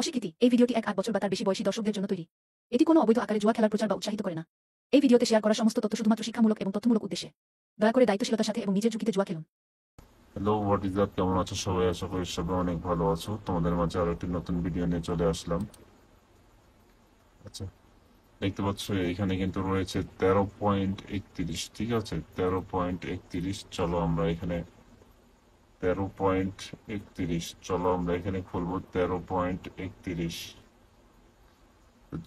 অস্বীকৃতি। এই ভিডিওটি 1-8 বছর বা তার বেশি বয়সী দর্শকদের জন্য তৈরি। এটি কোনো অবৈধ আকারে জুয়া খেলার প্রচার বা উৎসাহিত করে না। এই ভিডিওতে শেয়ার করা সমস্ত তথ্য শুধুমাত্র শিক্ষামূলক এবং তথ্যমূলক উদ্দেশ্যে। দয়া করে দায়িত্বশীলতার সাথে এবং নিজের ঝুঁকিতে জুয়া খেলুন। Hello, what is up? কেমন আছো সবাই? আশা করি সবাই অনেক ভালো আছো। তোমাদের মাঝে আরো একটি নতুন ভিডিও নিয়ে চলে আসলাম। আচ্ছা, দেখতে পাচ্ছ এখানে কিন্তু রয়েছে 13.31। ঠিক আছে, 13.31। চলো আমরা এখানে 13.31, চলো আমরা এখানে খুলবো 13.31।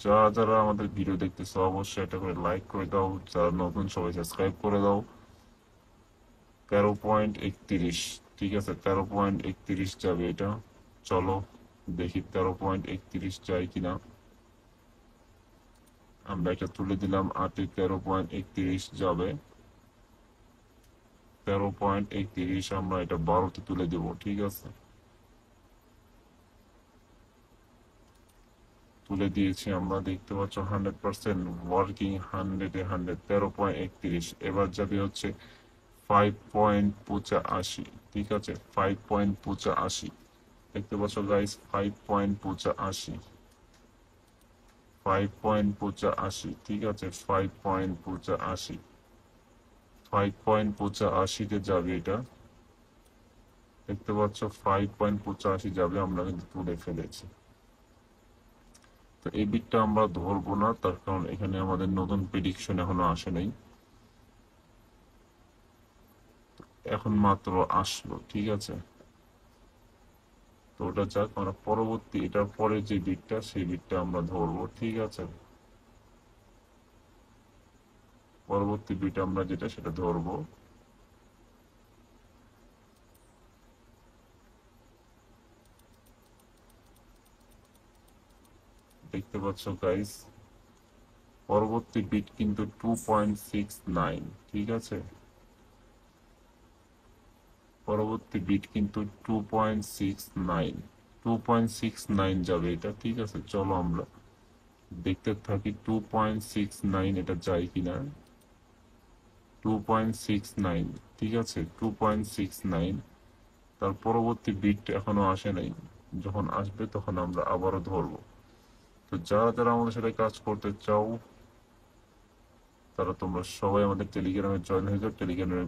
যারা যারা আমাদের ভিডিও দেখতেছো অবশ্যই এটা করে লাইক করে দাও, যারা নতুন সবাই সাবস্ক্রাইব করে দাও। 13.31, ঠিক আছে, 13.31 যাবে এটা। চলো দেখি 13.31 যায় কিনা। আমরা এটা তুলে দিলাম 8-এ, 13.31 যাবে। 13.31 আমরা এটা 12-তে তুলে দেবো। ঠিক আছে, তুলে দিয়েছি আমরা। দেখতে পাচ্ছ 100% ওয়ার্কিং, 100-এ 100। 13.31 এবার যাবে হচ্ছে 5.85। ঠিক আছে, 5.85 দেখতে পাচ্ছ গাইস, 5.85, 5.85। ঠিক আছে, 5.85, 5.85-তে যাবে এটা। দেখতে পাচ্ছ 5.85 যাবে, আমরা কিন্তু তুলে ফেলেছি। তো এই বিটটা আমরা ধরবো না, তার কারণ এখানে আমাদের নতুন প্রেডিকশন এখনো আসে নাই, এখন মাত্র আসলো। ঠিক আছে, তো ওটা যাক, আমরা পরবর্তী এটার পরে যে বিটটা সেই বিটটা আমরা ধরবো। ঠিক আছে, পরবর্তী বিট আমরা যেটা সেটা ধরবো। দেখতে পাচ্ছ গাইস, পরবর্তী বিট কিন্তু 2.69। ঠিক আছে, পরবর্তী বিট কিন্তু 2.69, 2.69 যাবে এটা। ঠিক আছে, চলো আমরা দেখতে থাকি 2.69 এটা যায় কিনা। 2.69, ঠিক আছে, 2.69। তার পরবর্তী বিট এখনো আসে নাই, যখন আসবে তখন আমরা আবারও ধরবো। তো যারা যারা আমাদের সাথে কাজ করতে চাও তারা তোমরা সবাই আমাদের টেলিগ্রামে জয়েন হয়ে যাও। টেলিগ্রামের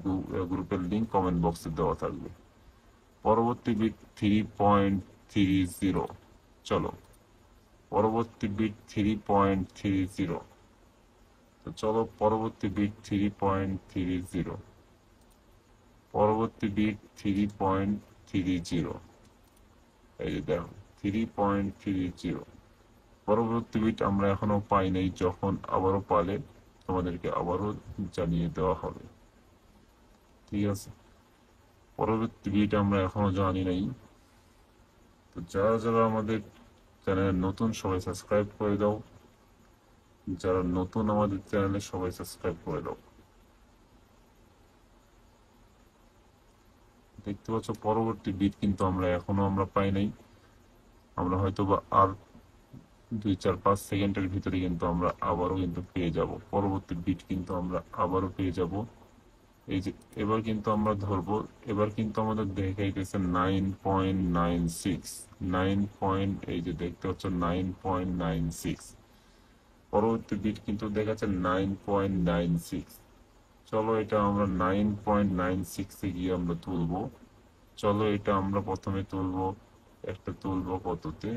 গ্রুপের লিঙ্ক কমেন্ট বক্সে দেওয়া থাকবে। পরবর্তী বিট 3.30। চলো, পরবর্তী বিট 3.30। তো চলো পরবর্তী বিট 3.30, পরবর্তী বিট 3.30। এই যে দেখো 3.30। পরবর্তী বিট আমরা এখনো পাই নাই, যখন আবারও পালে তোমাদেরকে আবারও জানিয়ে দেওয়া হবে। ঠিক আছে, পরবর্তী বিট আমরা এখনো জানি নাই। তো যারা যারা আমাদের চ্যানেলে নতুন সবাই সাবস্ক্রাইব করে দাও, যারা নতুন আমাদের চ্যানেলে সবাই সাবস্ক্রাইব করে দাও। দেখতে পাচ্ছ পরবর্তী বিট কিন্তু আমরা এখনো পাই নাই। আমরা হয়তো বা আর 2-4-5 সেকেন্ডের ভিতরে কিন্তু আমরা আবারও কিন্তু পেয়ে যাব। পরবর্তী বিট কিন্তু আমরা আবারও পেয়ে যাব। এই যে এবার কিন্তু আমরা ধরবো, এবার কিন্তু আমাদের দেখাইতেছে 9.96, এই যে দেখতে পাচ্ছ 9.96। পরবর্তী বিট কিন্তু দেখাচ্ছে 9.96। চলো এটা আমরা 9.96-এ গিয়ে আমরা তুলবো। চলো এটা আমরা প্রথমে তুলবো, একটা তুলবো কততে,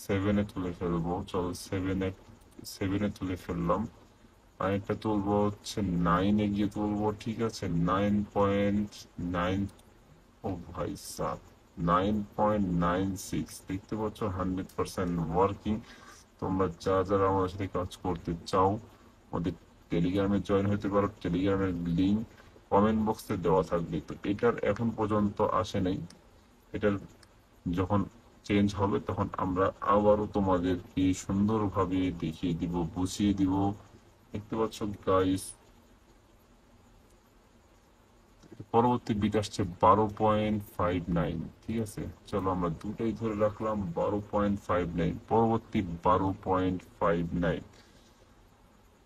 7-এ তুলে ফেলবো। চলো 7-এ তুলে ফেললাম। আরেকটা তুলবো হচ্ছে 9-এ গিয়ে তুলবো। ঠিক আছে, 9.9। ও ভাই সাব, 9.96 দেখতে পাচ্ছ 100% ওয়ার্কিং। তোমরা যারা আমাদের সাথে কাজ করতে চাও আমাদের টেলিগ্রামে জয়েন হতে পারো। টেলিগ্রামের লিঙ্ক কমেন্ট বক্সে দেওয়া থাকবে। তো এটার এখন পর্যন্ত আসে নাই, এটার যখন চেঞ্জ হবে তখন আমরা আবারও তোমাদেরকে সুন্দরভাবে দেখিয়ে দিব, বুঝিয়ে দিব। দেখতে পাচ্ছ গাইস, পরবর্তী বিট আসছে 12.59। ঠিক আছে, চলো আমরা দুটাই ধরে রাখলাম 12.59, পরবর্তী 12.59।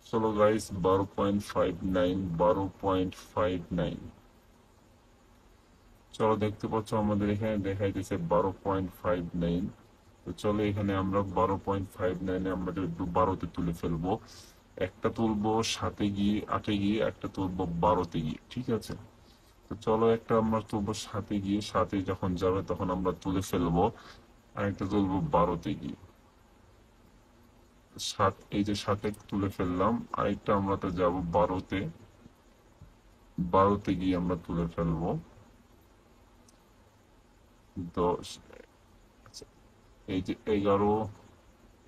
চলো গাইস 12.59, 12.59। চলো দেখতে পাচ্ছ আমাদের এখানে দেখাইতেছে 12.59। তো চলো এখানে আমরা 12.59 আমরা একটু 12তে তুলে ফেলবো। একটা তুলবো 7-এ গিয়ে, 8-এ গিয়ে, একটা তুলবো 12তে গিয়ে, ঠিক আছে। তো চলো একটা আমরা তুলবো 7-এ গিয়ে, 7-এ যখন যাবে তখন আমরা তুলে ফেলবো। আর একটা তুলবো 12তে গিয়ে। এই যে 7-এ তুলে ফেললাম, আরেকটা আমরা তো যাবো 12তে, 12তে গিয়ে আমরা তুলে ফেলবো 10, আচ্ছা, এই যে 11,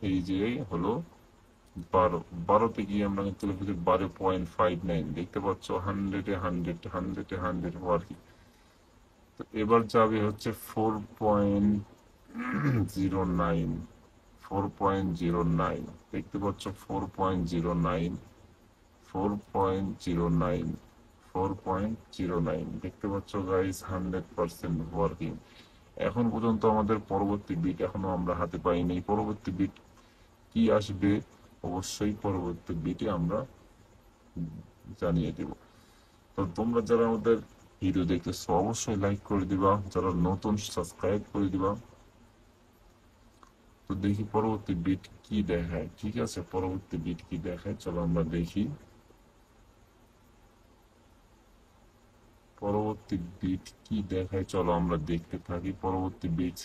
এই যে হলো 12, 12তে গিয়ে আমরা কিন্তু তুলে ফেলছি 12.59, দেখতে পাচ্ছ 100-এ 100, 100-এ 100 হওয়ার কি। তো এবার যাবে হচ্ছে 4.09, 4.09, দেখতে পাচ্ছ 4.09, 4.09, 4.09, দেখতে পাচ্ছ গাইস 100% ওয়ার্কিং। এখন পর্যন্ত আমাদের পরবর্তী বিট এখনো আমরা হাতে পাইনি। পরবর্তী বিট কি আসবে অবশ্যই পরবর্তী বিটে আমরা জানিয়ে দেব। তো তোমরা যারা আমাদের ভিডিও দেখতেছো অবশ্যই লাইক করে দিবা, যারা নতুন সাবস্ক্রাইব করে দিবা। তো দেখি পরবর্তী বিট কি দেখায়, ঠিক আছে, পরবর্তী বিট কি দেখায় চলো আমরা দেখি। পরবর্তী বিট কি দেখায় চলো আমরা দেখতে থাকি। পরবর্তী বিট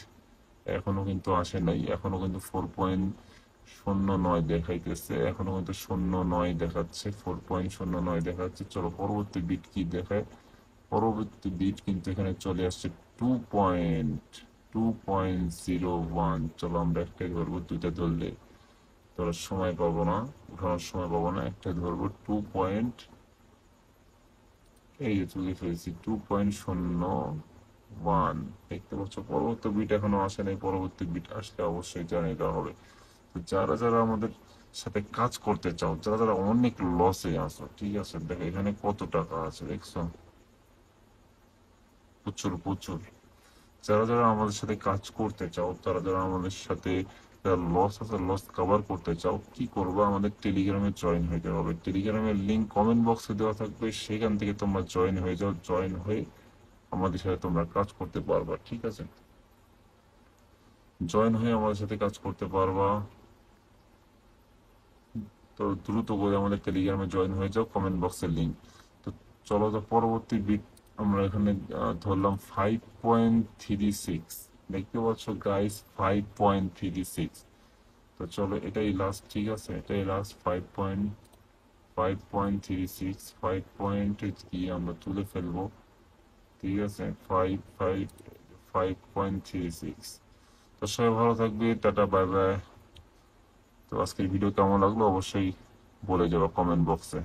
এখনো কিন্তু আসে নাই, এখনো কিন্তু 4.09 দেখাইতেছে, এখনো কিন্তু 09 দেখাচ্ছে, 4.09 দেখাচ্ছে। চলো পরবর্তী বিট কি দেখায়। পরবর্তী বিট কিন্তু এখানে চলে আসছে 2.01। চলো আমরা একটাই ধরবো, দুইটা ধরলে তোর সময় পাবো না, উঠানোর সময় পাবো না, একটা ধরবো 2. এই যে তুলে ফেলছি 2.01, দেখতে পাচ্ছ। পরবর্তী বিট এখনো আসে নাই, পরবর্তী বিট আসলে অবশ্যই জানিয়ে দেওয়া হবে। তো যারা যারা আমাদের সাথে কাজ করতে চাও, যারা যারা অনেক লসে আছো, ঠিক আছে, দেখো এখানে কত টাকা আছে দেখছো, প্রচুর প্রচুর। যারা যারা আমাদের সাথে কাজ করতে চাও, যারা যারা আমাদের সাথে লস আছে, লস কভার করতে চাও, কি করবো, আমাদের টেলিগ্রামে জয়েন হইতে হবে। টেলিগ্রামের লিঙ্ক কমেন্ট বক্সে দেওয়া থাকবে, সেখান থেকে তোমরা জয়েন হয়ে যাও। জয়েন হয়ে আমাদের সাথে তোমরা কাজ করতে পারবা, ঠিক আছে। জয়েন হয়ে আমাদের সাথে কাজ করতে পারবা। তো দ্রুত করে আমাদের টেলিগ্রামে জয়েন হয়ে যাও, কমেন্ট বক্সের লিঙ্ক। তো চলো তো পরবর্তী বিট আমরা এখানে ধরলাম 5.36, দেখতে পাচ্ছ গাইস 5.36। তো চলো এটাই লাস্ট, ঠিক আছে, এটাই লাস্ট 5.36, 5 কি আমরা তুলে ফেলবো, ঠিক আছে, 5.36। তো সবাই ভালো থাকবে, টাটা বাই বাই। তো আজকের ভিডিও কেমন লাগলো অবশ্যই বলে যাবো কমেন্ট বক্সে।